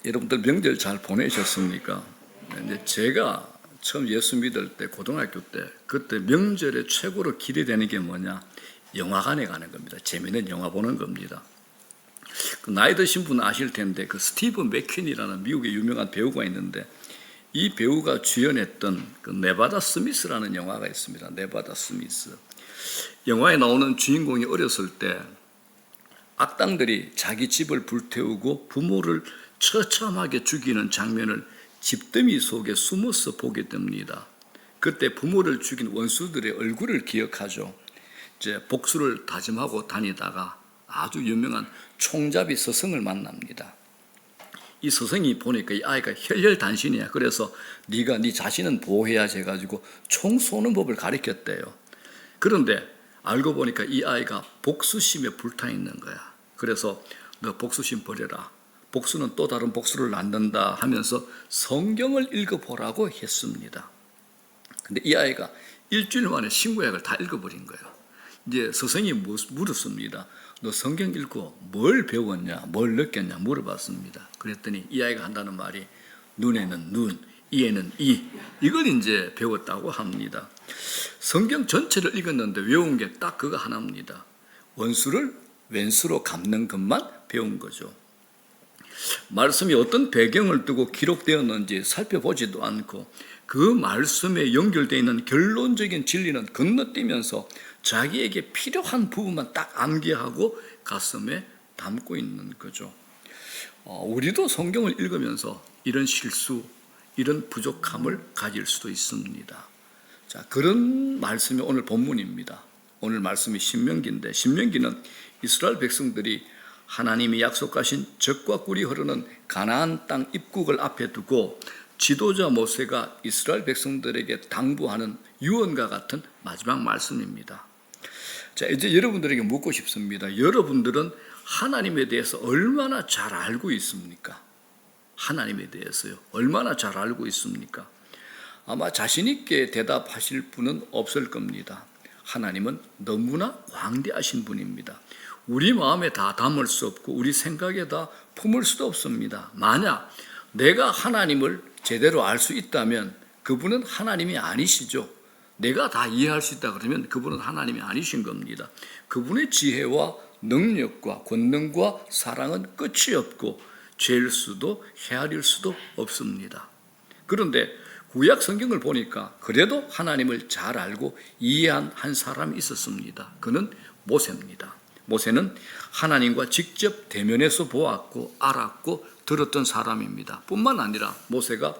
여러분들 명절 잘 보내셨습니까? 이제 제가 처음 예수 믿을 때 고등학교 때 그때 명절에 최고로 기대되는 게 뭐냐? 영화관에 가는 겁니다. 재미있는 영화 보는 겁니다. 그 나이 드신 분 아실 텐데 그 스티브 맥퀸이라는 미국의 유명한 배우가 있는데 이 배우가 주연했던 그 네바다 스미스라는 영화가 있습니다. 네바다 스미스. 영화에 나오는 주인공이 어렸을 때 악당들이 자기 집을 불태우고 부모를 처참하게 죽이는 장면을 집더미 속에 숨어서 보게 됩니다. 그때 부모를 죽인 원수들의 얼굴을 기억하죠. 이제 복수를 다짐하고 다니다가 아주 유명한 총잡이 스승을 만납니다. 이 스승이 보니까 이 아이가 혈혈단신이야. 그래서 네가 네 자신은 보호해야지 해가지고 총 쏘는 법을 가르쳤대요. 그런데 알고 보니까 이 아이가 복수심에 불타 있는 거야. 그래서 너 복수심 버려라. 복수는 또 다른 복수를 낳는다 하면서 성경을 읽어보라고 했습니다. 근데 이 아이가 일주일 만에 신구약을 다 읽어버린 거예요. 이제 스승이 물었습니다. 너 성경 읽고 뭘 배웠냐, 뭘 느꼈냐 물어봤습니다. 그랬더니 이 아이가 한다는 말이 눈에는 눈, 이에는 이, 이걸 이제 배웠다고 합니다. 성경 전체를 읽었는데 외운 게 딱 그거 하나입니다. 원수를 왼수로 갚는 것만 배운 거죠. 말씀이 어떤 배경을 두고 기록되었는지 살펴보지도 않고 그 말씀에 연결되어 있는 결론적인 진리는 건너뛰면서 자기에게 필요한 부분만 딱 암기하고 가슴에 담고 있는 거죠. 우리도 성경을 읽으면서 이런 실수, 이런 부족함을 가질 수도 있습니다. 자, 그런 말씀이 오늘 본문입니다. 오늘 말씀이 신명기인데 신명기는 이스라엘 백성들이 하나님이 약속하신 젖과 꿀이 흐르는 가나안 땅 입국을 앞에 두고 지도자 모세가 이스라엘 백성들에게 당부하는 유언과 같은 마지막 말씀입니다. 자, 이제 여러분들에게 묻고 싶습니다. 여러분들은 하나님에 대해서 얼마나 잘 알고 있습니까? 하나님에 대해서요. 얼마나 잘 알고 있습니까? 아마 자신 있게 대답하실 분은 없을 겁니다. 하나님은 너무나 광대하신 분입니다. 우리 마음에 다 담을 수 없고 우리 생각에 다 품을 수도 없습니다. 만약 내가 하나님을 제대로 알 수 있다면 그분은 하나님이 아니시죠. 내가 다 이해할 수 있다 그러면 그분은 하나님이 아니신 겁니다. 그분의 지혜와 능력과 권능과 사랑은 끝이 없고 죄일 수도 헤아릴 수도 없습니다. 그런데 구약 성경을 보니까 그래도 하나님을 잘 알고 이해한 한 사람이 있었습니다. 그는 모세입니다. 모세는 하나님과 직접 대면해서 보았고 알았고 들었던 사람입니다. 뿐만 아니라 모세가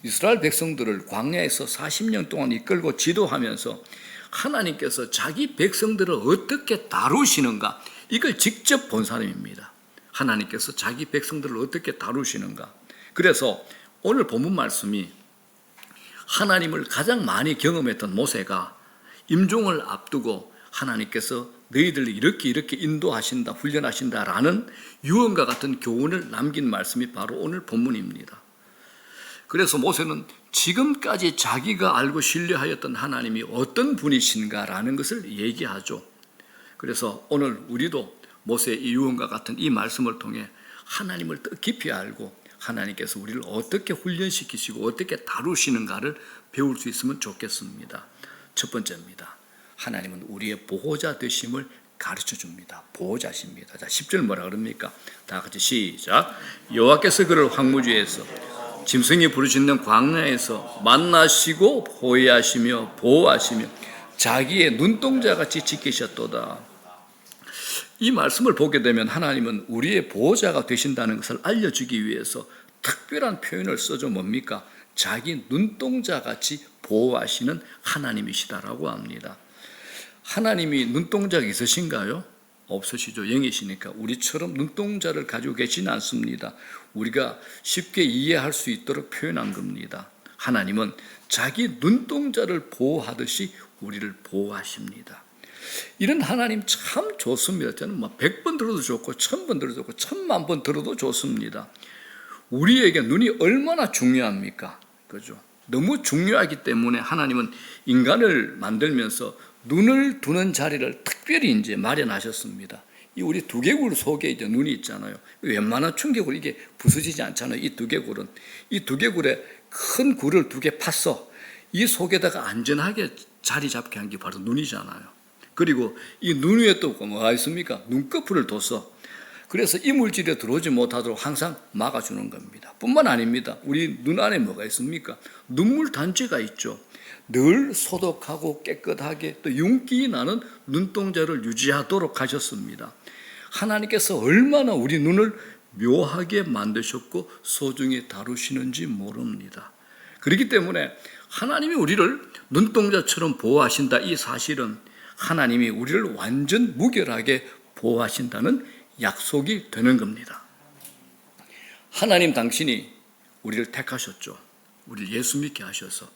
이스라엘 백성들을 광야에서 40년 동안 이끌고 지도하면서 하나님께서 자기 백성들을 어떻게 다루시는가 이걸 직접 본 사람입니다. 하나님께서 자기 백성들을 어떻게 다루시는가. 그래서 오늘 본문 말씀이 하나님을 가장 많이 경험했던 모세가 임종을 앞두고 하나님께서 너희들을 이렇게 인도하신다, 훈련하신다라는 유언과 같은 교훈을 남긴 말씀이 바로 오늘 본문입니다. 그래서 모세는 지금까지 자기가 알고 신뢰하였던 하나님이 어떤 분이신가라는 것을 얘기하죠. 그래서 오늘 우리도 모세의 이 유언과 같은 이 말씀을 통해 하나님을 더 깊이 알고 하나님께서 우리를 어떻게 훈련시키시고 어떻게 다루시는가를 배울 수 있으면 좋겠습니다. 첫 번째입니다. 하나님은 우리의 보호자 되심을 가르쳐 줍니다. 보호자십니다. 자, 10절 뭐라 그럽니까? 다 같이 시작. 여호와께서 그를 황무지에서 짐승이 부르짖는 광야에서 만나시고 호위하시며 보호하시며 자기의 눈동자같이 지키셨도다. 이 말씀을 보게 되면 하나님은 우리의 보호자가 되신다는 것을 알려주기 위해서 특별한 표현을 써줘. 뭡니까? 자기 눈동자같이 보호하시는 하나님이시다라고 합니다. 하나님이 눈동자가 있으신가요? 없으시죠. 영이시니까 우리처럼 눈동자를 가지고 계시는 않습니다. 우리가 쉽게 이해할 수 있도록 표현한 겁니다. 하나님은 자기 눈동자를 보호하듯이 우리를 보호하십니다. 이런 하나님 참 좋습니다. 저는 100번 들어도 좋고 1000번 들어도 좋고 1000만 번 들어도 좋습니다. 우리에게 눈이 얼마나 중요합니까? 그죠? 너무 중요하기 때문에 하나님은 인간을 만들면서 눈을 두는 자리를 특별히 이제 마련하셨습니다. 이 우리 두개골 속에 이제 눈이 있잖아요. 웬만한 충격으로 이게 부서지지 않잖아요. 이 두개골은. 이 두개골에 큰 굴을 2개 팠어. 이 속에다가 안전하게 자리 잡게 한 게 바로 눈이잖아요. 그리고 이 눈 위에 또 뭐가 있습니까? 눈꺼풀을 뒀어. 그래서 이물질에 들어오지 못하도록 항상 막아주는 겁니다. 뿐만 아닙니다. 우리 눈 안에 뭐가 있습니까? 눈물 단지가 있죠. 늘 소독하고 깨끗하게 또 윤기 나는 눈동자를 유지하도록 하셨습니다. 하나님께서 얼마나 우리 눈을 묘하게 만드셨고 소중히 다루시는지 모릅니다. 그렇기 때문에 하나님이 우리를 눈동자처럼 보호하신다, 이 사실은 하나님이 우리를 완전 무결하게 보호하신다는 약속이 되는 겁니다. 하나님 당신이 우리를 택하셨죠. 우리를 예수 믿게 하셔서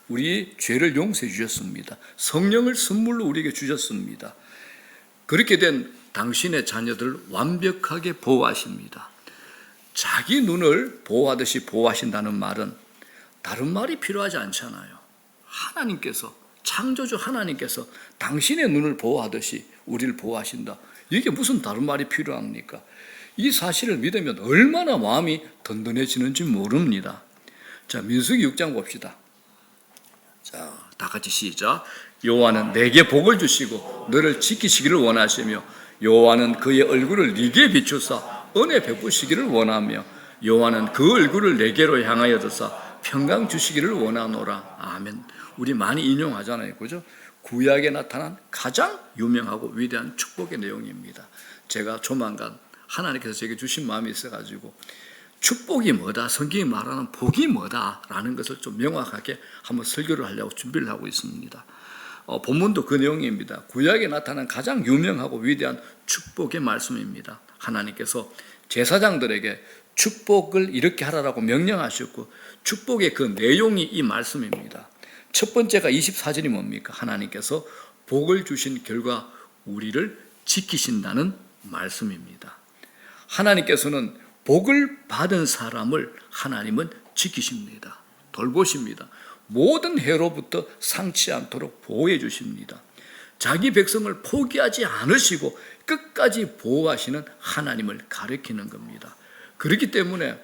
우리의 죄를 용서해 주셨습니다. 성령을 선물로 우리에게 주셨습니다. 그렇게 된 당신의 자녀들을 완벽하게 보호하십니다. 자기 눈을 보호하듯이 보호하신다는 말은 다른 말이 필요하지 않잖아요. 하나님께서, 창조주 하나님께서 당신의 눈을 보호하듯이 우리를 보호하신다. 이게 무슨 다른 말이 필요합니까? 이 사실을 믿으면 얼마나 마음이 든든해지는지 모릅니다. 자, 민수기 6장 봅시다. 자, 다 같이 시작. 여호와는 내게 복을 주시고 너를 지키시기를 원하시며 여호와는 그의 얼굴을 네게 비추사 은혜 베푸시기를 원하며 여호와는 그 얼굴을 내게로 향하여 드사 평강 주시기를 원하노라. 아멘. 우리 많이 인용하잖아요. 그죠? 구약에 나타난 가장 유명하고 위대한 축복의 내용입니다. 제가 조만간 하나님께서 제게 주신 마음이 있어가지고 축복이 뭐다, 성경이 말하는 복이 뭐다라는 것을 좀 명확하게 한번 설교를 하려고 준비를 하고 있습니다. 본문도 그 내용입니다. 구약에 나타난 가장 유명하고 위대한 축복의 말씀입니다. 하나님께서 제사장들에게 축복을 이렇게 하라고 명령하셨고 축복의 그 내용이 이 말씀입니다. 첫 번째가 24절이 뭡니까? 하나님께서 복을 주신 결과 우리를 지키신다는 말씀입니다. 하나님께서는 복을 받은 사람을 하나님은 지키십니다. 돌보십니다. 모든 해로부터 상치 않도록 보호해 주십니다. 자기 백성을 포기하지 않으시고 끝까지 보호하시는 하나님을 가리키는 겁니다. 그렇기 때문에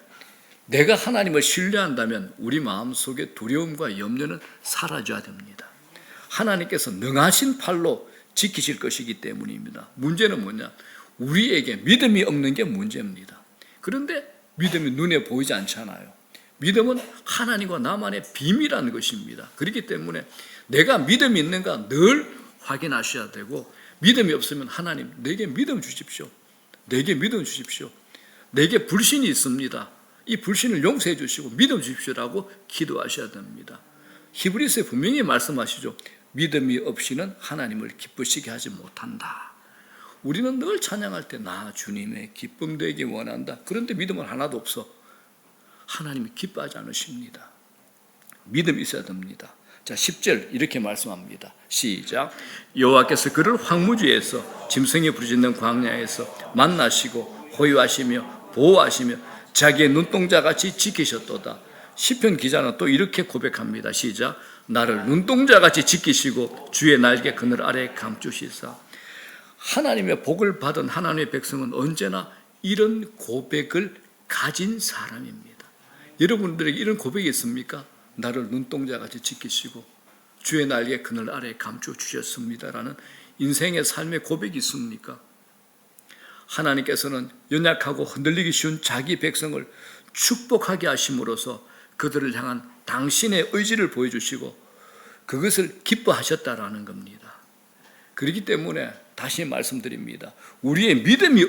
내가 하나님을 신뢰한다면 우리 마음속에 두려움과 염려는 사라져야 됩니다. 하나님께서 능하신 팔로 지키실 것이기 때문입니다. 문제는 뭐냐? 우리에게 믿음이 없는 게 문제입니다. 그런데 믿음이 눈에 보이지 않잖아요. 믿음은 하나님과 나만의 비밀한 것입니다. 그렇기 때문에 내가 믿음이 있는가 늘 확인하셔야 되고 믿음이 없으면 하나님 내게 믿음 주십시오. 내게 믿음 주십시오. 내게 불신이 있습니다. 이 불신을 용서해 주시고 믿음 주십시오라고 기도하셔야 됩니다. 히브리서에 분명히 말씀하시죠. 믿음이 없이는 하나님을 기쁘시게 하지 못한다. 우리는 늘 찬양할 때 나 주님의 기쁨 되기 원한다. 그런데 믿음은 하나도 없어. 하나님이 기뻐하지 않으십니다. 믿음이 있어야 됩니다. 자, 10절 이렇게 말씀합니다. 시작. 여호와께서 그를 황무지에서 짐승이 부르짖는 광야에서 만나시고 호유하시며 보호하시며 자기의 눈동자같이 지키셨도다. 시편 기자는 또 이렇게 고백합니다. 시작. 나를 눈동자같이 지키시고 주의 날개 그늘 아래 감추시사. 하나님의 복을 받은 하나님의 백성은 언제나 이런 고백을 가진 사람입니다. 여러분들에게 이런 고백이 있습니까? 나를 눈동자같이 지키시고 주의 날개 그늘 아래 감춰주셨습니다라는 인생의 삶의 고백이 있습니까? 하나님께서는 연약하고 흔들리기 쉬운 자기 백성을 축복하게 하심으로써 그들을 향한 당신의 의지를 보여주시고 그것을 기뻐하셨다라는 겁니다. 그렇기 때문에 다시 말씀드립니다. 우리의 믿음이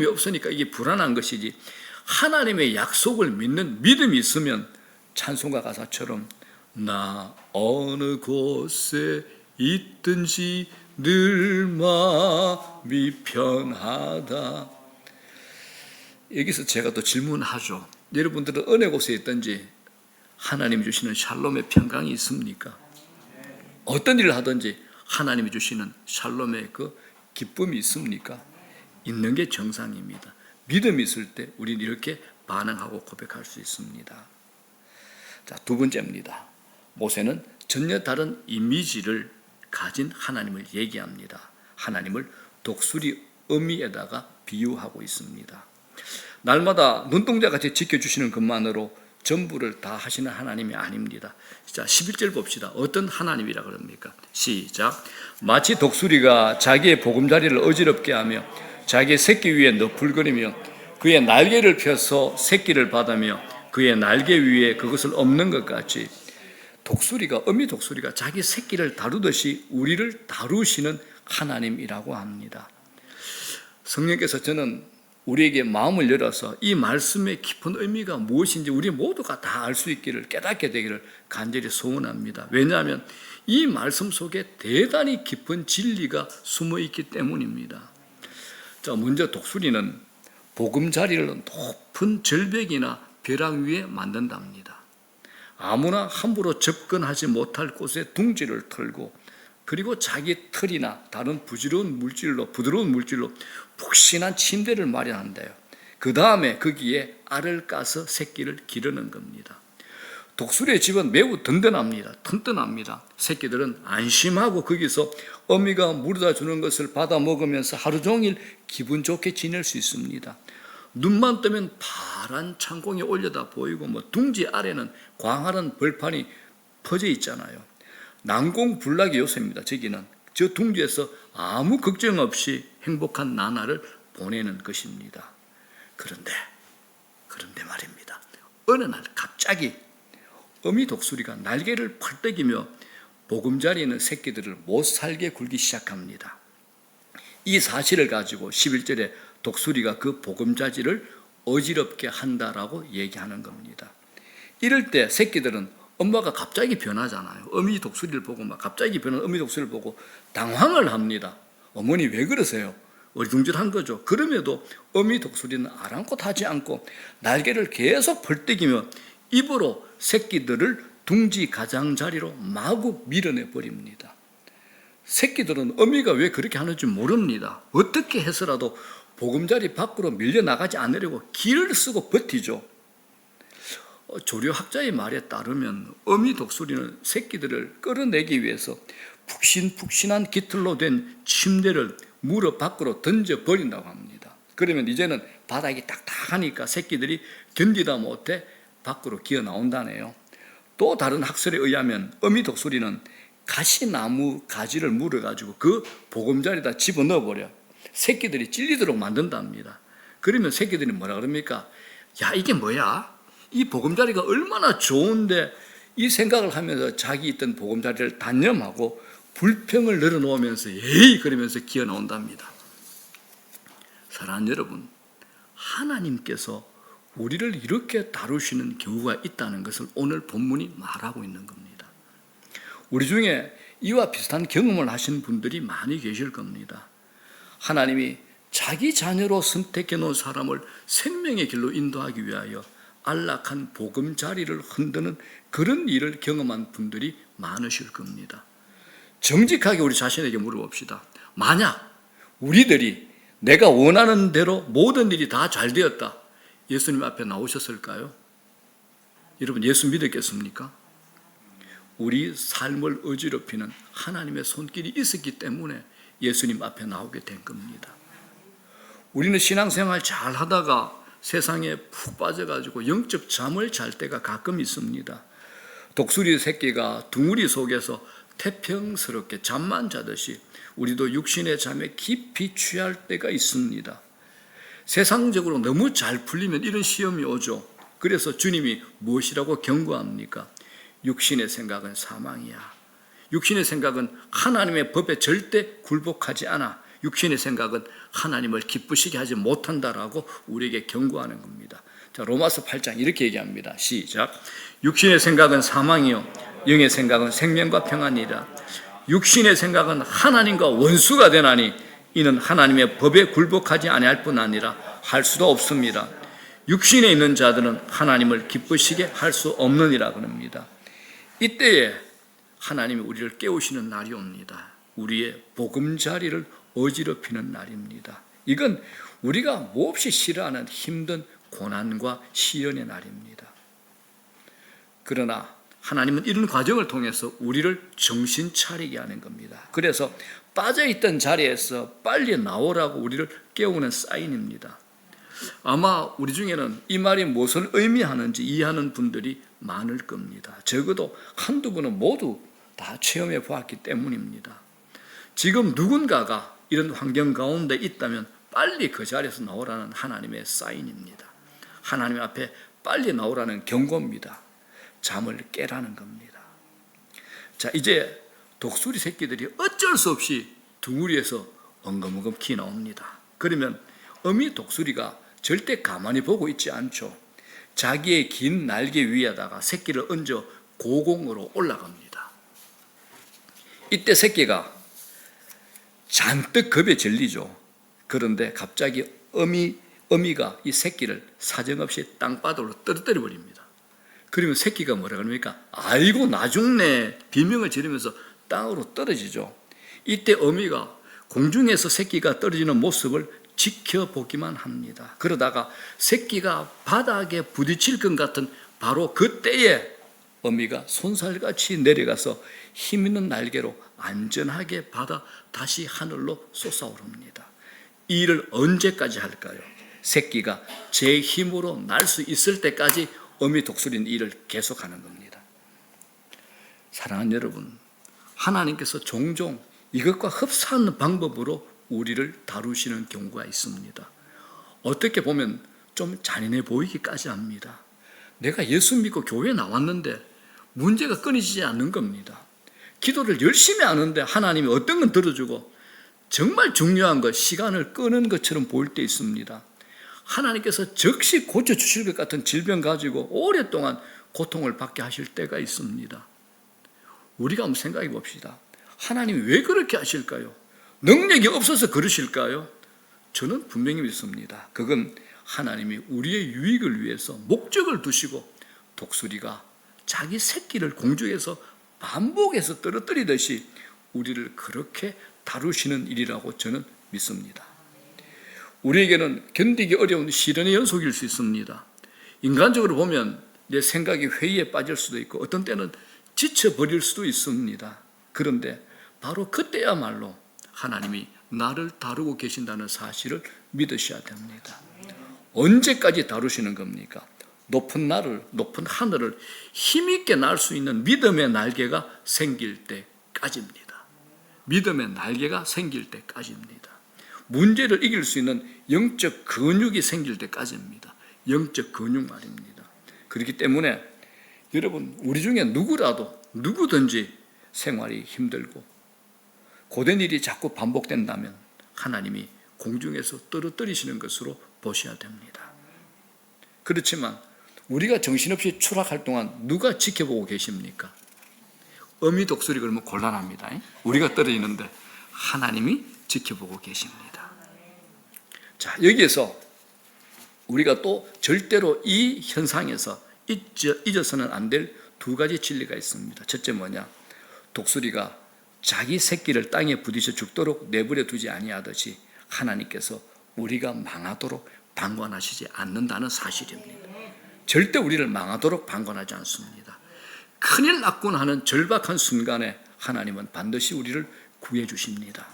없으니까 이게 불안한 것이지 하나님의 약속을 믿는 믿음이 있으면 찬송가 가사처럼 나 어느 곳에 있든지 늘 마음이 편하다. 여기서 제가 또 질문하죠. 여러분들은 어느 곳에 있든지 하나님이 주시는 샬롬의 평강이 있습니까? 어떤 일을 하든지 하나님이 주시는 샬롬의 그 기쁨이 있습니까? 있는 게 정상입니다. 믿음이 있을 때 우리는 이렇게 반응하고 고백할 수 있습니다. 자, 두 번째입니다. 모세는 전혀 다른 이미지를 가진 하나님을 얘기합니다. 하나님을 독수리 의미에다가 비유하고 있습니다. 날마다 눈동자같이 지켜주시는 것만으로 전부를 다 하시는 하나님이 아닙니다. 자, 11절 봅시다. 어떤 하나님이라 그럽니까? 시작. 마치 독수리가 자기의 보금자리를 어지럽게 하며 자기의 새끼 위에 너풀거리며 그의 날개를 펴서 새끼를 받으며 그의 날개 위에 그것을 엎는 것 같이 독수리가, 어미 독수리가 자기 새끼를 다루듯이 우리를 다루시는 하나님이라고 합니다. 성령께서 저는 우리에게 마음을 열어서 이 말씀의 깊은 의미가 무엇인지 우리 모두가 다 알 수 있기를, 깨닫게 되기를 간절히 소원합니다. 왜냐하면 이 말씀 속에 대단히 깊은 진리가 숨어 있기 때문입니다. 자, 먼저 독수리는 보금자리를 높은 절벽이나 벼랑 위에 만든답니다. 아무나 함부로 접근하지 못할 곳에 둥지를 털고 그리고 자기 털이나 다른 부드러운 물질로 푹신한 침대를 마련한대요. 그 다음에 거기에 알을 까서 새끼를 기르는 겁니다. 독수리의 집은 매우 튼튼합니다. 새끼들은 안심하고 거기서 어미가 물어다 주는 것을 받아 먹으면서 하루 종일 기분 좋게 지낼 수 있습니다. 눈만 뜨면 파란 창공이 올려다 보이고 둥지 아래는 광활한 벌판이 퍼져 있잖아요. 난공불락의 요새입니다. 저기는 저 둥지에서 아무 걱정 없이 행복한 나날을 보내는 것입니다. 그런데 말입니다. 어느 날 갑자기 어미 독수리가 날개를 펄떡이며 보금자리에 있는 새끼들을 못 살게 굴기 시작합니다. 이 사실을 가지고 11절에 독수리가 그 보금자리를 어지럽게 한다라고 얘기하는 겁니다. 이럴 때 새끼들은 엄마가 갑자기 변하잖아요. 어미 독수리를 보고 갑자기 변한 어미 독수리를 보고 당황을 합니다. 어머니 왜 그러세요? 어리둥절한 거죠. 그럼에도 어미 독수리는 아랑곳하지 않고 날개를 계속 펄떡이며 입으로 새끼들을 둥지 가장자리로 마구 밀어내 버립니다. 새끼들은 어미가 왜 그렇게 하는지 모릅니다. 어떻게 해서라도 보금자리 밖으로 밀려나가지 않으려고 기를 쓰고 버티죠. 조류학자의 말에 따르면 어미 독수리는 새끼들을 끌어내기 위해서 푹신푹신한 깃털로 된 침대를 무릎 밖으로 던져버린다고 합니다. 그러면 이제는 바닥이 딱딱하니까 새끼들이 견디다 못해 밖으로 기어 나온다네요. 또 다른 학설에 의하면 어미 독수리는 가시나무 가지를 물어가지고 그 보금자리에다 집어넣어버려 새끼들이 찔리도록 만든답니다. 그러면 새끼들이 뭐라 그럽니까? 야, 이게 뭐야? 이 보금자리가 얼마나 좋은데, 이 생각을 하면서 자기 있던 보금자리를 단념하고 불평을 늘어놓으면서 에이 그러면서 기어 나온답니다. 사랑하는 여러분, 하나님께서 우리를 이렇게 다루시는 경우가 있다는 것을 오늘 본문이 말하고 있는 겁니다. 우리 중에 이와 비슷한 경험을 하신 분들이 많이 계실 겁니다. 하나님이 자기 자녀로 선택해 놓은 사람을 생명의 길로 인도하기 위하여 안락한 보금자리를 흔드는 그런 일을 경험한 분들이 많으실 겁니다. 정직하게 우리 자신에게 물어봅시다. 만약 우리들이 내가 원하는 대로 모든 일이 다 잘 되었다, 예수님 앞에 나오셨을까요? 여러분, 예수 믿었겠습니까? 우리 삶을 어지럽히는 하나님의 손길이 있었기 때문에 예수님 앞에 나오게 된 겁니다. 우리는 신앙생활 잘 하다가 세상에 푹 빠져가지고 영적 잠을 잘 때가 가끔 있습니다. 독수리 새끼가 둥우리 속에서 태평스럽게 잠만 자듯이 우리도 육신의 잠에 깊이 취할 때가 있습니다. 세상적으로 너무 잘 풀리면 이런 시험이 오죠. 그래서 주님이 무엇이라고 경고합니까? 육신의 생각은 사망이야. 육신의 생각은 하나님의 법에 절대 굴복하지 않아. 육신의 생각은 하나님을 기쁘시게 하지 못한다라고 우리에게 경고하는 겁니다. 자, 로마서 8장 이렇게 얘기합니다. 시작. 육신의 생각은 사망이요 영의 생각은 생명과 평안이라. 육신의 생각은 하나님과 원수가 되나니 이는 하나님의 법에 굴복하지 아니할 뿐 아니라 할 수도 없습니다. 육신에 있는 자들은 하나님을 기쁘시게 할 수 없느니라 그럽니다. 이때에 하나님이 우리를 깨우시는 날이 옵니다. 우리의 보금자리를 어지럽히는 날입니다. 이건 우리가 몹시 싫어하는 힘든 고난과 시련의 날입니다. 그러나 하나님은 이런 과정을 통해서 우리를 정신 차리게 하는 겁니다. 그래서 빠져있던 자리에서 빨리 나오라고 우리를 깨우는 사인입니다. 아마 우리 중에는 이 말이 무엇을 의미하는지 이해하는 분들이 많을 겁니다. 적어도 한두 분은 모두 다 체험해 보았기 때문입니다. 지금 누군가가 이런 환경 가운데 있다면 빨리 그 자리에서 나오라는 하나님의 사인입니다. 하나님 앞에 빨리 나오라는 경고입니다. 잠을 깨라는 겁니다. 자, 이제 독수리 새끼들이 어쩔 수 없이 둥우리에서 엉금엉금 기 나옵니다. 그러면 어미 독수리가 절대 가만히 보고 있지 않죠. 자기의 긴 날개 위에다가 새끼를 얹어 고공으로 올라갑니다. 이때 새끼가 잔뜩 겁에 질리죠. 그런데 갑자기 어미가 이 새끼를 사정없이 땅바닥으로 떨어뜨려 버립니다. 그러면 새끼가 뭐라 그럽니까? 아이고 나 죽네 비명을 지르면서 땅으로 떨어지죠. 이때 어미가 공중에서 새끼가 떨어지는 모습을 지켜보기만 합니다. 그러다가 새끼가 바닥에 부딪힐 것 같은 바로 그때에 어미가 손살같이 내려가서 힘있는 날개로 안전하게 받아 다시 하늘로 솟아오릅니다. 이 일을 언제까지 할까요? 새끼가 제 힘으로 날 수 있을 때까지 어미 독수리는 이 일을 계속하는 겁니다. 사랑하는 여러분, 하나님께서 종종 이것과 흡사한 방법으로 우리를 다루시는 경우가 있습니다. 어떻게 보면 좀 잔인해 보이기까지 합니다. 내가 예수 믿고 교회에 나왔는데 문제가 끊이지 않는 겁니다. 기도를 열심히 하는데 하나님이 어떤 건 들어주고 정말 중요한 것, 시간을 끄는 것처럼 보일 때 있습니다. 하나님께서 즉시 고쳐주실 것 같은 질병 가지고 오랫동안 고통을 받게 하실 때가 있습니다. 우리가 한번 생각해 봅시다. 하나님이 왜 그렇게 하실까요? 능력이 없어서 그러실까요? 저는 분명히 믿습니다. 그건 하나님이 우리의 유익을 위해서 목적을 두시고 독수리가 자기 새끼를 공중에서 반복해서 떨어뜨리듯이 우리를 그렇게 다루시는 일이라고 저는 믿습니다. 우리에게는 견디기 어려운 시련의 연속일 수 있습니다. 인간적으로 보면 내 생각이 회의에 빠질 수도 있고 어떤 때는 지쳐버릴 수도 있습니다. 그런데 바로 그때야말로 하나님이 나를 다루고 계신다는 사실을 믿으셔야 됩니다. 언제까지 다루시는 겁니까? 높은 하늘을 힘있게 날 수 있는 믿음의 날개가 생길 때까지입니다. 믿음의 날개가 생길 때까지입니다. 문제를 이길 수 있는 영적 근육이 생길 때까지입니다. 영적 근육 말입니다. 그렇기 때문에 여러분, 우리 중에 누구든지 생활이 힘들고 고된 일이 자꾸 반복된다면 하나님이 공중에서 떨어뜨리시는 것으로 보셔야 됩니다. 그렇지만 우리가 정신없이 추락할 동안 누가 지켜보고 계십니까? 어미 독수리 그러면 곤란합니다. 우리가 떨어지는데 하나님이 지켜보고 계십니다. 자, 여기에서 우리가 또 절대로 이 현상에서 잊어서는 안 될 두 가지 진리가 있습니다. 첫째 뭐냐? 독수리가 자기 새끼를 땅에 부딪혀 죽도록 내버려 두지 아니하듯이 하나님께서 우리가 망하도록 방관하시지 않는다는 사실입니다. 절대 우리를 망하도록 방관하지 않습니다. 큰일 났군 하는 절박한 순간에 하나님은 반드시 우리를 구해 주십니다.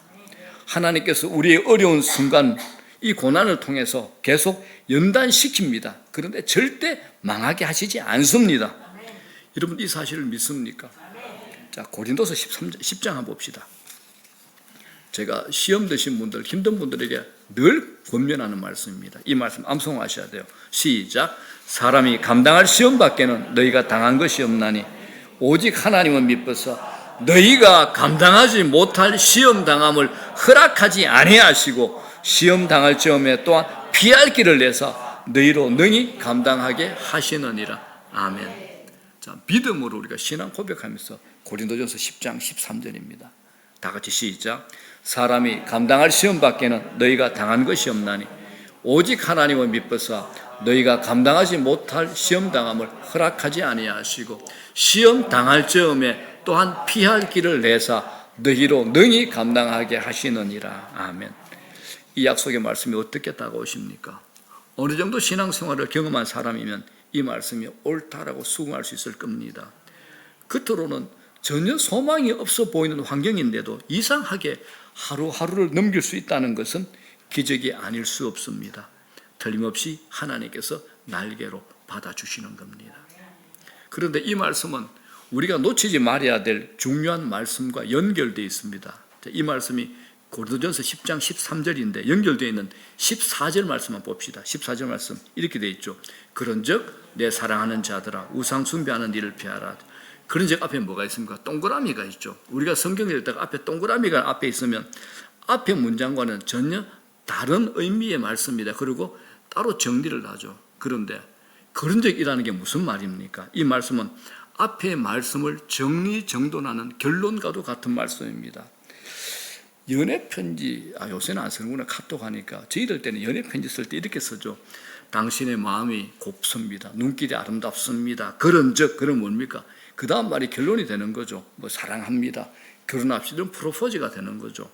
하나님께서 우리의 어려운 순간, 이 고난을 통해서 계속 연단시킵니다. 그런데 절대 망하게 하시지 않습니다. 여러분, 이 사실을 믿습니까? 자, 고린도서 10장 한번 봅시다. 제가 시험 드신 분들, 힘든 분들에게 늘 권면하는 말씀입니다. 이 말씀 암송하셔야 돼요. 시작. 사람이 감당할 시험 밖에는 너희가 당한 것이 없나니 오직 하나님은 미쁘사 너희가 감당하지 못할 시험 당함을 허락하지 아니하시고 시험 당할 즈음에 또한 피할 길을 내사 너희로 능히 감당하게 하시느니라. 아멘. 자, 믿음으로 우리가 신앙 고백하면서 고린도전서 10장 13절입니다. 다 같이 시작. 사람이 감당할 시험 밖에는 너희가 당한 것이 없나니 오직 하나님은 미쁘사 너희가 감당하지 못할 시험 당함을 허락하지 아니하시고 시험 당할 즈음에 또한 피할 길을 내사 너희로 능히 감당하게 하시느니라. 아멘. 이 약속의 말씀이 어떻게 다가오십니까? 어느 정도 신앙생활을 경험한 사람이면 이 말씀이 옳다라고 수긍할 수 있을 겁니다. 겉으로는 전혀 소망이 없어 보이는 환경인데도 이상하게 하루하루를 넘길 수 있다는 것은 기적이 아닐 수 없습니다. 틀림없이 하나님께서 날개로 받아주시는 겁니다. 그런데 이 말씀은 우리가 놓치지 말아야 될 중요한 말씀과 연결되어 있습니다. 이 말씀이 고린도전서 10장 13절인데 연결되어 있는 14절 말씀만 봅시다. 14절 말씀 이렇게 되어 있죠. 그런즉 내 사랑하는 자들아 우상 숭배하는 일을 피하라. 그런즉 앞에 뭐가 있습니까? 동그라미가 있죠. 우리가 성경을 읽다가 앞에 동그라미가 앞에 있으면 앞에 문장과는 전혀 다른 의미의 말씀입니다. 그리고 따로 정리를 하죠. 그런데 그런적이라는 게 무슨 말입니까? 이 말씀은 앞의 말씀을 정리정돈하는 결론과도 같은 말씀입니다. 연애편지, 요새는 안 쓰는구나. 카톡 하니까. 저희들 때는 연애편지 쓸 때 이렇게 쓰죠. 당신의 마음이 곱습니다. 눈길이 아름답습니다. 그런즉, 그럼 뭡니까? 그 다음 말이 결론이 되는 거죠. 뭐 사랑합니다. 결혼합시다. 프로포즈가 되는 거죠.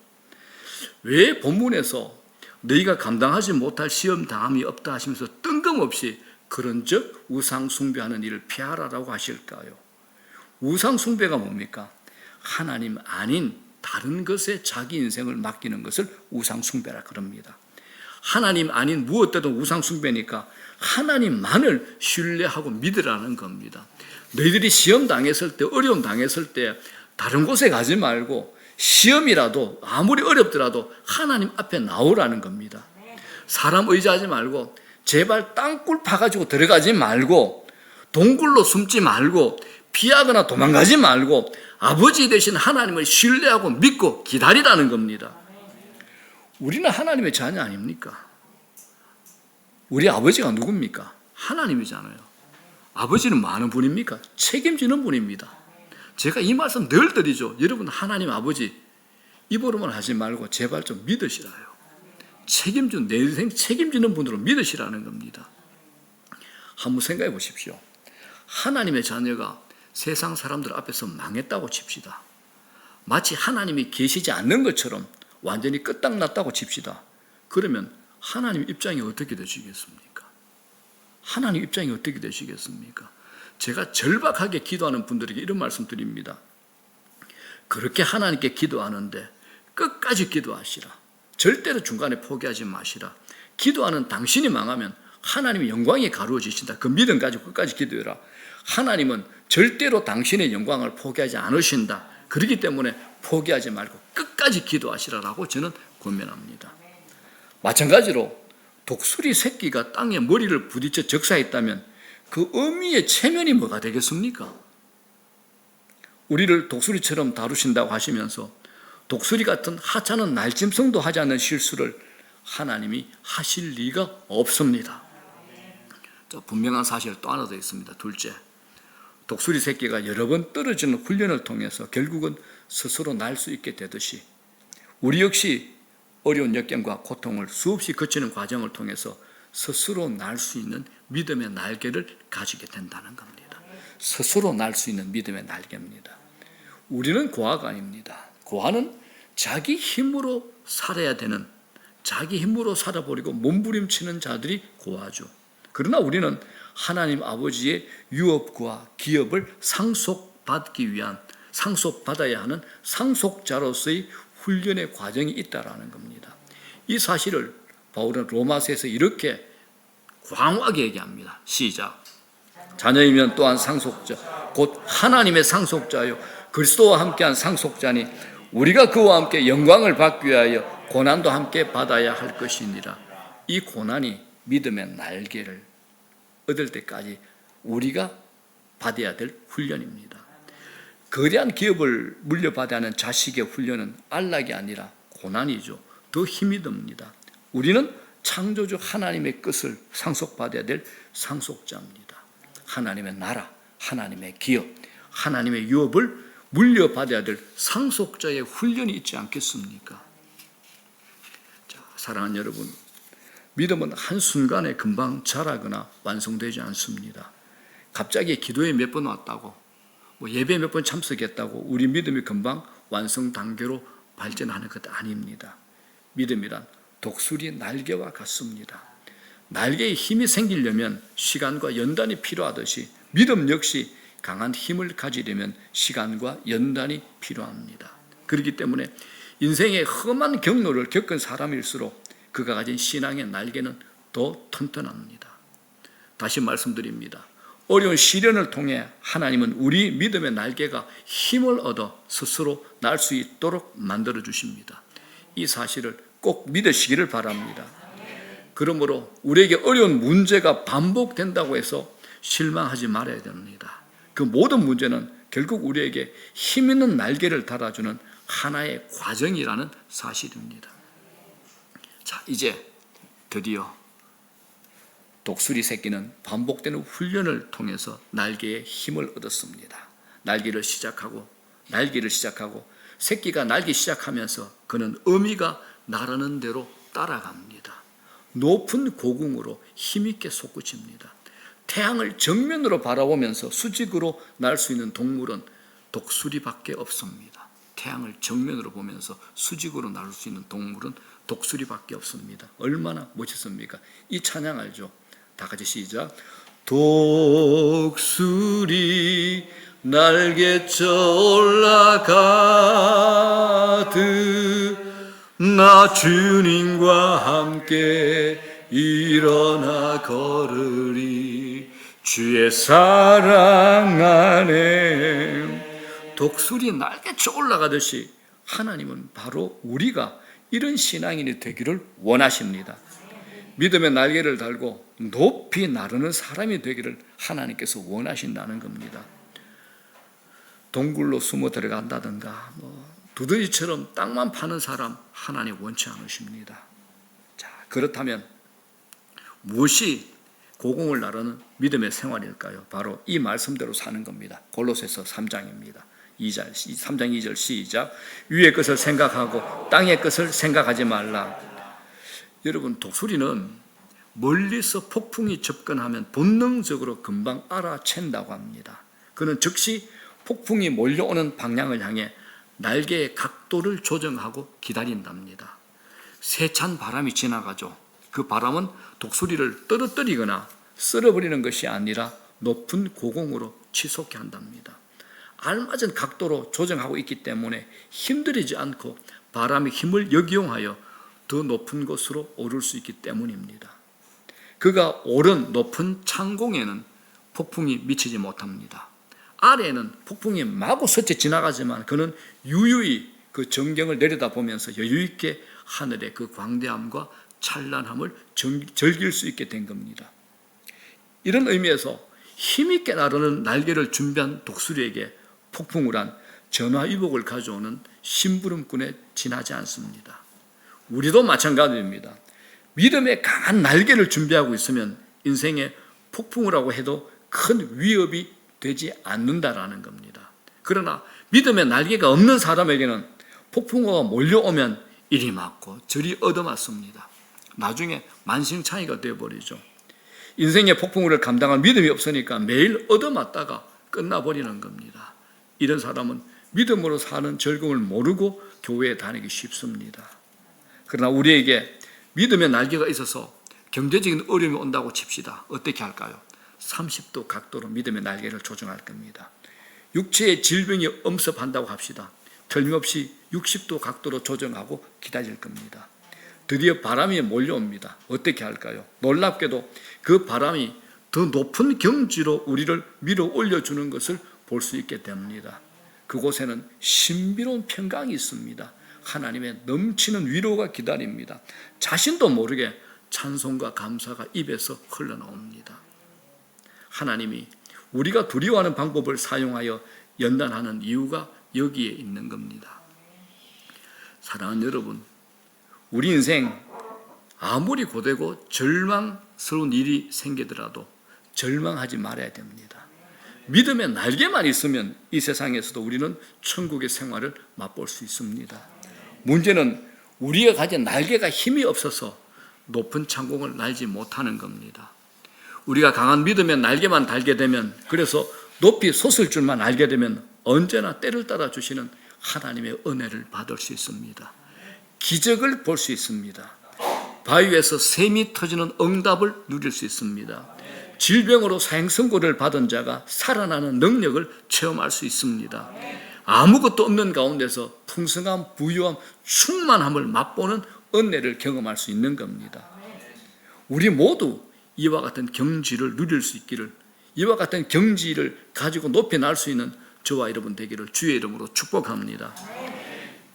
왜 본문에서 너희가 감당하지 못할 시험 당함이 없다 하시면서 뜬금없이 그런즉 우상 숭배하는 일을 피하라라고 하실까요? 우상 숭배가 뭡니까? 하나님 아닌 다른 것에 자기 인생을 맡기는 것을 우상 숭배라 그럽니다. 하나님 아닌 무엇보다도 우상 숭배니까 하나님만을 신뢰하고 믿으라는 겁니다. 너희들이 시험 당했을 때, 어려움 당했을 때 다른 곳에 가지 말고 시험이라도 아무리 어렵더라도 하나님 앞에 나오라는 겁니다. 사람 의지하지 말고 제발 땅굴 파가지고 들어가지 말고 동굴로 숨지 말고 피하거나 도망가지 말고 아버지 되신 하나님을 신뢰하고 믿고 기다리라는 겁니다. 우리는 하나님의 자녀 아닙니까? 우리 아버지가 누굽니까? 하나님이잖아요. 아버지는 많은 분입니까? 책임지는 분입니다. 제가 이 말씀 늘 드리죠. 여러분 하나님 아버지 입으로만 하지 말고 제발 좀 믿으시라요. 내 인생 책임지는 분으로 믿으시라는 겁니다. 한번 생각해 보십시오. 하나님의 자녀가 세상 사람들 앞에서 망했다고 칩시다. 마치 하나님이 계시지 않는 것처럼 완전히 끄떡났다고 칩시다. 그러면 하나님 입장이 어떻게 되시겠습니까? 하나님 입장이 어떻게 되시겠습니까? 제가 절박하게 기도하는 분들에게 이런 말씀 드립니다. 그렇게 하나님께 기도하는데 끝까지 기도하시라. 절대로 중간에 포기하지 마시라. 기도하는 당신이 망하면 하나님의 영광이 가루어지신다. 그 믿음 가지고 끝까지 기도해라. 하나님은 절대로 당신의 영광을 포기하지 않으신다. 그렇기 때문에 포기하지 말고 끝까지 기도하시라라고 저는 권면합니다. 마찬가지로 독수리 새끼가 땅에 머리를 부딪혀 적사했다면 그 의미의 체면이 뭐가 되겠습니까? 우리를 독수리처럼 다루신다고 하시면서 독수리 같은 하찮은 날짐승도 하지 않는 실수를 하나님이 하실 리가 없습니다. 분명한 사실 또 하나 더 있습니다. 둘째, 독수리 새끼가 여러 번 떨어지는 훈련을 통해서 결국은 스스로 날 수 있게 되듯이 우리 역시 어려운 역경과 고통을 수없이 거치는 과정을 통해서 스스로 날 수 있는 믿음의 날개를 가지게 된다는 겁니다. 스스로 날 수 있는 믿음의 날개입니다. 우리는 고아가 아닙니다. 고아는 자기 힘으로 살아야 되는, 자기 힘으로 살아버리고 몸부림치는 자들이 고아죠. 그러나 우리는 하나님 아버지의 유업과 기업을 상속받기 위한, 상속받아야 하는 상속자로서의 훈련의 과정이 있다라는 겁니다. 이 사실을 바울은 로마서에서 이렇게 광활하게 얘기합니다. 시작. 자녀이면 또한 상속자, 곧 하나님의 상속자요 그리스도와 함께한 상속자니 우리가 그와 함께 영광을 받기 위하여 고난도 함께 받아야 할 것이니라. 이 고난이 믿음의 날개를 얻을 때까지 우리가 받아야 될 훈련입니다. 거대한 기업을 물려받아야 하는 자식의 훈련은 안락이 아니라 고난이죠. 더 힘이 듭니다. 우리는 창조주 하나님의 뜻을 상속받아야 될 상속자입니다. 하나님의 나라, 하나님의 기업, 하나님의 유업을 물려받아야 될 상속자의 훈련이 있지 않겠습니까? 자, 사랑하는 여러분, 믿음은 한순간에 금방 자라거나 완성되지 않습니다. 갑자기 기도에 몇 번 왔다고, 예배에 몇 번 참석했다고 우리 믿음이 금방 완성 단계로 발전하는 것 아닙니다. 믿음이란 독수리 날개와 같습니다. 날개에 힘이 생기려면 시간과 연단이 필요하듯이 믿음 역시 강한 힘을 가지려면 시간과 연단이 필요합니다. 그렇기 때문에 인생의 험한 경로를 겪은 사람일수록 그가 가진 신앙의 날개는 더 튼튼합니다. 다시 말씀드립니다. 어려운 시련을 통해 하나님은 우리 믿음의 날개가 힘을 얻어 스스로 날 수 있도록 만들어 주십니다. 이 사실을 꼭 믿으시기를 바랍니다. 그러므로 우리에게 어려운 문제가 반복된다고 해서 실망하지 말아야 됩니다. 그 모든 문제는 결국 우리에게 힘 있는 날개를 달아주는 하나의 과정이라는 사실입니다. 자, 이제 드디어 독수리 새끼는 반복되는 훈련을 통해서 날개에 힘을 얻었습니다. 날개를 시작하고 새끼가 날기 시작하면서 그는 어미가 나르는 대로 따라갑니다. 높은 고궁으로 힘있게 솟구칩니다. 태양을 정면으로 바라보면서 수직으로 날 수 있는 동물은 독수리밖에 없습니다. 태양을 정면으로 보면서 수직으로 날 수 있는 동물은 독수리밖에 없습니다. 얼마나 멋있습니까? 이 찬양 알죠? 다 같이 시작. 독수리 날개쳐 올라가듯 나 주님과 함께 일어나 걸으리 주의 사랑 안에. 독수리 날개쳐 올라가듯이 하나님은 바로 우리가 이런 신앙인이 되기를 원하십니다. 믿음의 날개를 달고 높이 나르는 사람이 되기를 하나님께서 원하신다는 겁니다. 동굴로 숨어 들어간다든가 두더지처럼 땅만 파는 사람 하나님 원치 않으십니다. 자, 그렇다면 무엇이 고공을 나르는 믿음의 생활일까요? 바로 이 말씀대로 사는 겁니다. 골로새서 3장입니다. 3장 2절 시작. 위의 것을 생각하고 땅의 것을 생각하지 말라. 여러분, 독수리는 멀리서 폭풍이 접근하면 본능적으로 금방 알아챈다고 합니다. 그는 즉시 폭풍이 몰려오는 방향을 향해 날개의 각도를 조정하고 기다린답니다. 세찬 바람이 지나가죠. 그 바람은 독수리를 떨어뜨리거나 쓸어버리는 것이 아니라 높은 고공으로 치솟게 한답니다. 알맞은 각도로 조정하고 있기 때문에 힘들이지 않고 바람의 힘을 역이용하여 더 높은 곳으로 오를 수 있기 때문입니다. 그가 오른 높은 창공에는 폭풍이 미치지 못합니다. 아래에는 폭풍이 마구 스쳐 지나가지만 그는 유유히 그 전경을 내려다보면서 여유있게 하늘의 그 광대함과 찬란함을 즐길 수 있게 된 겁니다. 이런 의미에서 힘있게 나르는 날개를 준비한 독수리에게 폭풍우란 전화위복을 가져오는 심부름꾼에 지나지 않습니다. 우리도 마찬가지입니다. 믿음의 강한 날개를 준비하고 있으면 인생의 폭풍우라고 해도 큰 위협이 되지 않는다라는 겁니다. 그러나 믿음의 날개가 없는 사람에게는 폭풍우가 몰려오면 이리 맞고 저리 얻어맞습니다. 나중에 만신창이가 되어버리죠. 인생의 폭풍우를 감당할 믿음이 없으니까 매일 얻어맞다가 끝나버리는 겁니다. 이런 사람은 믿음으로 사는 즐거움을 모르고 교회에 다니기 쉽습니다. 그러나 우리에게 믿음의 날개가 있어서 경제적인 어려움이 온다고 칩시다. 어떻게 할까요? 30도 각도로 믿음의 날개를 조정할 겁니다. 육체의 질병이 엄습한다고 합시다. 틀림없이 60도 각도로 조정하고 기다릴 겁니다. 드디어 바람이 몰려옵니다. 어떻게 할까요? 놀랍게도 그 바람이 더 높은 경지로 우리를 밀어 올려주는 것을 볼 수 있게 됩니다. 그곳에는 신비로운 평강이 있습니다. 하나님의 넘치는 위로가 기다립니다. 자신도 모르게 찬송과 감사가 입에서 흘러나옵니다. 하나님이 우리가 두려워하는 방법을 사용하여 연단하는 이유가 여기에 있는 겁니다. 사랑하는 여러분, 우리 인생 아무리 고되고 절망스러운 일이 생기더라도 절망하지 말아야 됩니다. 믿음의 날개만 있으면 이 세상에서도 우리는 천국의 생활을 맛볼 수 있습니다. 문제는 우리가 가진 날개가 힘이 없어서 높은 창공을 날지 못하는 겁니다. 우리가 강한 믿음의 날개만 달게 되면, 그래서 높이 솟을 줄만 알게 되면 언제나 때를 따라 주시는 하나님의 은혜를 받을 수 있습니다. 기적을 볼 수 있습니다. 바위에서 샘이 터지는 응답을 누릴 수 있습니다. 질병으로 사형선고를 받은 자가 살아나는 능력을 체험할 수 있습니다. 아무것도 없는 가운데서 풍성함, 부유함, 충만함을 맛보는 은혜를 경험할 수 있는 겁니다. 우리 모두 이와 같은 경지를 누릴 수 있기를, 이와 같은 경지를 가지고 높이 날 수 있는 저와 여러분 되기를 주의 이름으로 축복합니다.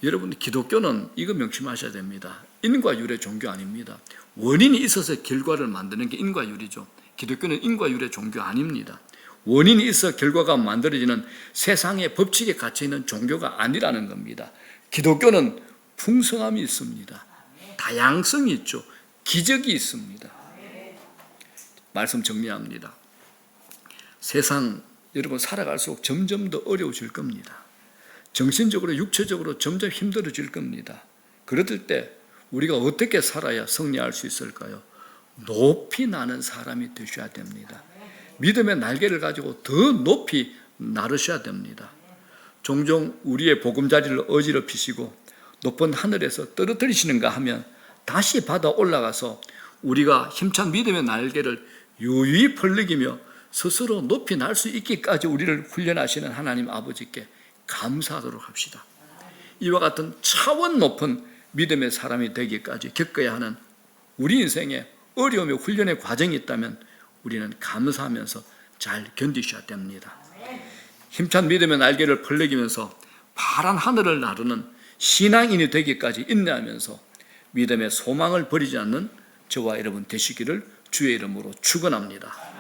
여러분, 기독교는 이거 명심하셔야 됩니다. 인과율의 종교 아닙니다. 원인이 있어서 결과를 만드는 게 인과율이죠. 기독교는 인과율의 종교 아닙니다. 원인이 있어 결과가 만들어지는 세상의 법칙에 갇혀있는 종교가 아니라는 겁니다. 기독교는 풍성함이 있습니다. 다양성이 있죠. 기적이 있습니다. 말씀 정리합니다. 세상 여러분 살아갈수록 점점 더 어려워질 겁니다. 정신적으로 육체적으로 점점 힘들어질 겁니다. 그럴 때 우리가 어떻게 살아야 승리할 수 있을까요? 높이 나는 사람이 되셔야 됩니다. 믿음의 날개를 가지고 더 높이 나르셔야 됩니다. 종종 우리의 보금자리를 어지럽히시고 높은 하늘에서 떨어뜨리시는가 하면 다시 받아 올라가서 우리가 힘찬 믿음의 날개를 유유히 펄럭이며 스스로 높이 날 수 있기까지 우리를 훈련하시는 하나님 아버지께 감사하도록 합시다. 이와 같은 차원 높은 믿음의 사람이 되기까지 겪어야 하는 우리 인생에 어려움의 훈련의 과정이 있다면 우리는 감사하면서 잘 견디셔야 됩니다. 힘찬 믿음의 날개를 펄럭이면서 파란 하늘을 나르는 신앙인이 되기까지 인내하면서 믿음의 소망을 버리지 않는 저와 여러분 되시기를 주의 이름으로 축원합니다.